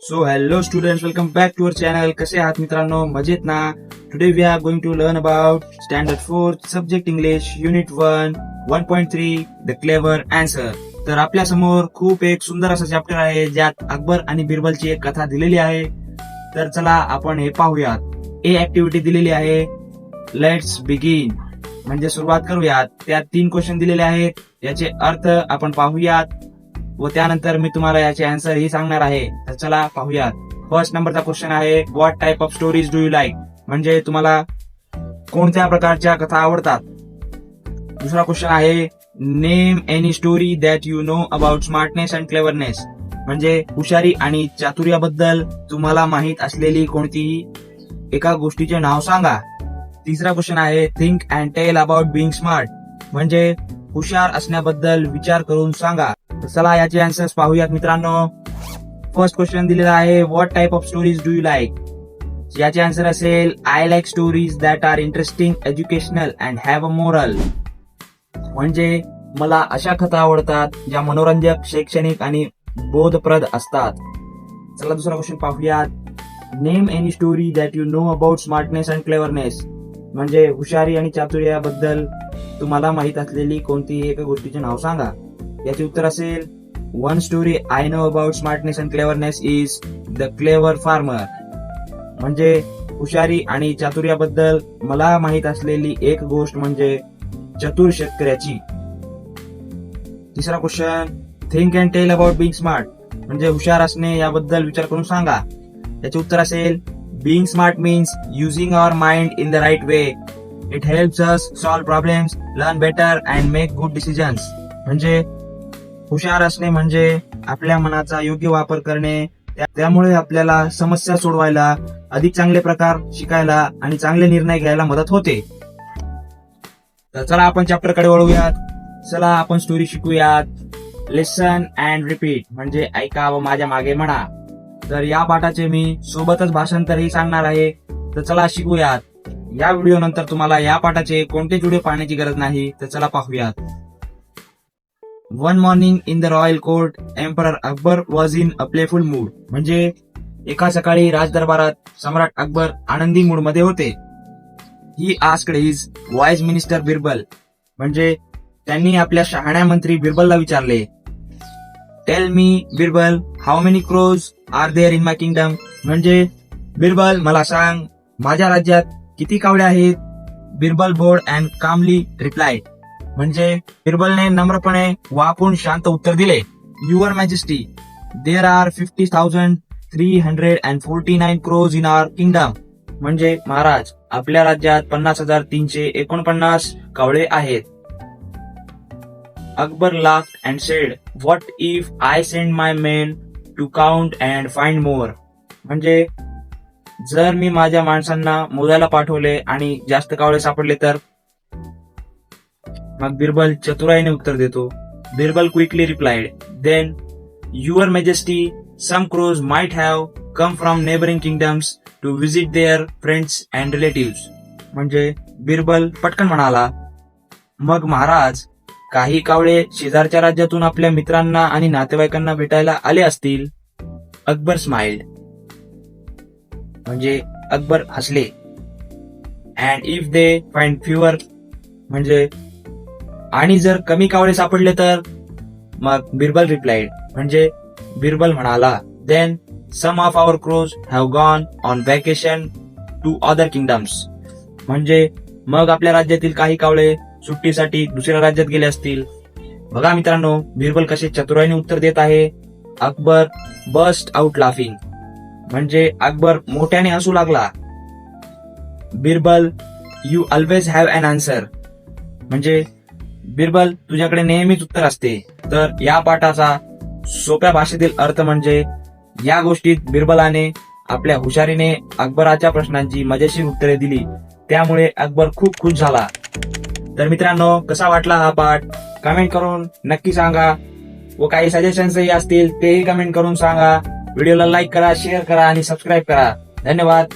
So hello students, welcome back to our channel. कसे आहात मित्रांनो? मजेत ना? Today we are going to learn about standard 4 subject English unit 1 1.3 the clever answer. तर आपल्या समोर खूप एक सुंदर असं चॅप्टर आहे ज्यात अकबर आणि बिरबलची एक कथा दिलेली आहे. तर चला आपण हे पाहूयात. ए ऍक्टिव्हिटी दिलेली आहे, लेट्स बिगिन म्हणजे सुरुवात करूयात. त्यात 3 क्वेश्चन दिलेले आहेत, याचे अर्थ आपण पाहूयात व त्यानंतर मी तुम्हाला याचे आन्सर ही सांगणार आहे. तर चला पाहूयात. फर्स्ट नंबरचा क्वेश्चन आहे, what type of stories do you like, म्हणजे तुम्हाला कोणत्या प्रकारच्या कथा आवडतात. दुसरा क्वेश्चन आहे, name any story that you know about smartness and cleverness, म्हणजे हुशारी आणि चातुर्याबद्दल तुम्हाला माहित असलेली कोणतीही एका गोष्टीचे नाव सांगा. तिसरा क्वेश्चन आहे, think and tell about being smart, म्हणजे हुशार असण्याबद्दल विचार करून सांगा. चला याचे आन्सर्स पाहूयात मित्रांनो. फर्स्ट क्वेश्चन दिलेला आहे, what type of stories do you like, याचे आन्सर असेल, I like stories that are interesting, educational and have a moral, म्हणजे मला अशा कथा आवडतात ज्या मनोरंजक, शैक्षणिक आणि बोधप्रद असतात. चला दुसरा क्वेश्चन पाहूयात. Name any story that you know about smartness and cleverness, म्हणजे हुशारी आणि चातुर्याबद्दल तुम्हाला माहित असलेली कोणतीही एका गोष्टीचे नाव सांगा. याचे उत्तर असेल, one story I know about smartness and cleverness is the clever farmer, म्हणजे हुशारी आणि चातुर्याबद्दल मला माहित असलेली एक गोष्ट म्हणजे चतुर शेतकऱ्याची. तिसरा question, think and tell about being smart, म्हणजे हुशार असणे याबद्दल विचार करून सांगा. याचे उत्तर असेल, being smart means using our mind in the right way. It helps us solve problems, learn better and make good decisions. म्हणजे हुशार असणे म्हणजे आपल्या मनाचा योग्य वापर करणे, त्यामुळे आपल्याला समस्या सोडवायला, अधिक चांगले प्रकार शिकायला आणि चांगले निर्णय घ्यायला मदत होते. तर चला आपण चॅप्टर कडे वळूयात. चला आपण स्टोरी शिकूयात. लिसन अँड रिपीट, म्हणजे ऐका व माझ्या मागे म्हणा. तर या पाठाचे मी सोबतच भाषांतरही सांगणार आहे. तर चला शिकूयात. या व्हिडिओ नंतर तुम्हाला या पाठाचे कोणतेच व्हिडिओ पाहण्याची गरज नाही. तर चला पाहूयात. One morning in the royal court, emperor Akbar was in a playful mood, म्हणजे एका सकाळी राजदरबारात सम्राट अकबर आनंदी मूड मध्ये होते. He asked his wise minister Birbal, म्हणजे त्यांनी आपल्या शहाण्या मंत्री बिरबलला विचारले, tell me Birbal, how many crows are there in my kingdom, म्हणजे बिरबल मला सांग, माझ्या राज्यात किती कावळे आहेत. Birbal bowed and calmly replied, म्हणजे बिरबलने नम्रपणे वाकून शांत उत्तर दिले, your majesty, there are 50,349 crows in our kingdom, म्हणजे महाराज, आपल्या राज्यात 50,349 कावळे आहेत. Akbar laughed and said, what if I send my men to count and find more, म्हणजे जर मी माझ्या माणसांना मोजायला पाठवले आणि जास्त कावळे सापडले तर. मग बिरबल चतुराईने उत्तर देतो, Birbal quickly replied, then your majesty, some crows might have come from neighbouring kingdoms to visit their friends and relatives, म्हणजे बिरबल पटकन म्हणाला, मग महाराज, काही कावळे शेजारच्या राज्यातून आपल्या मित्रांना आणि नातेवाईकांना भेटायला आले असतील. अकबर स्माइल्ड, म्हणजे अकबर हसले. And if they find fewer, म्हणजे आणि जर कमी कावळे सापडले तर. मग बिरबल रिप्लाइड, म्हणजे बिरबल म्हणाला, then some of our crows have gone on vacation to other kingdoms, म्हणजे मग आपल्या राज्यातील काही कावळे सुट्टीसाठी दुसऱ्या राज्यात गेले असतील. बघा मित्रांनो, बिरबल कसे चतुराईने उत्तर देत आहे. अकबर बस्ट आउट लाफिंग, म्हणजे अकबर मोठ्याने हसू लागला. Birbal, you always have an answer, म्हणजे बिरबल, तुझ्याकडे नेहमीच उत्तर असते. तर या पाठाचा सोप्या भाषेतील अर्थ म्हणजे, या गोष्टीत बिरबलाने आपल्या हुशारीने अकबराच्या प्रश्नांची मजेशीर उत्तरे दिली, त्यामुळे अकबर खूप खुश झाला. तर मित्रांनो, कसा वाटला हा पाठ कमेंट करून नक्की सांगा व काही सजेशन्सही असतील तेही कमेंट करून सांगा. व्हिडिओला लाईक करा, शेअर करा आणि सबस्क्राईब करा. धन्यवाद.